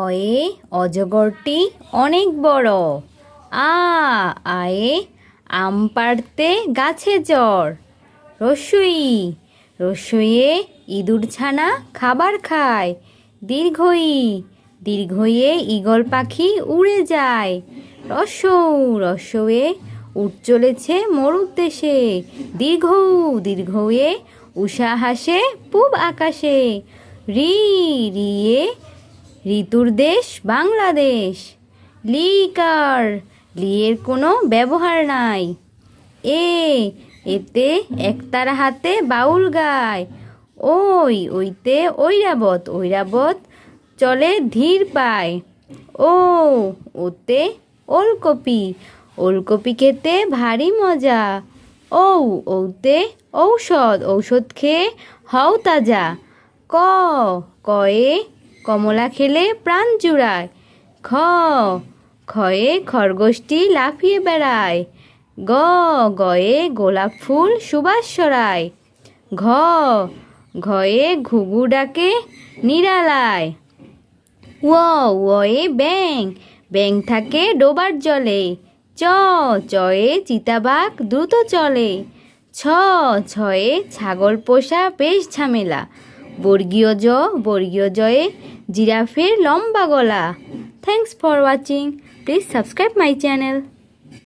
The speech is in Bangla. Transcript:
অয়ে অজগরটি অনেক বড়। আয়ে আম পাড়তে গাছে চড়। রস্বইয়ে ইঁদুর ছানা খাবার খায়। দীর্ঘইয়ে ঈগল পাখি উড়ে যায়। রস্যয়ে উট চলেছে মরুর দেশে। দীর্ঘয়ে উষা হাসে পূব আকাশে। রিয়ে ঋতুর দেশ বাংলাদেশ। লিয়ের কোনো ব্যবহার নাই। এতে একতারা হাতে বাউল গায়। ওইতে ঐরাবত চলে ধীর পায়। ওতে ওলকপি খেতে ভারী মজা। ওতে ঔষধ খেয়ে হও তাজা। কয়ে কমলা খেলে প্রাণ জুড়ায়। খয়ে খরগোশটি লাফিয়ে বেড়ায়। গয়ে গোলাপ ফুল সুবাস ছড়ায়। ঘয়ে ঘুঘু ডাকে নিরালায়। ওয়ে ব্যাং থাকে ডোবার জলে। চয়ে চিতাবাঘ দ্রুত চলে। ছয়ে ছাগল পোষা বেশ ঝামেলা। বর্গীয় জয়ে জিরাফের লম্বা গলা। Thanks for watching. Please subscribe my channel.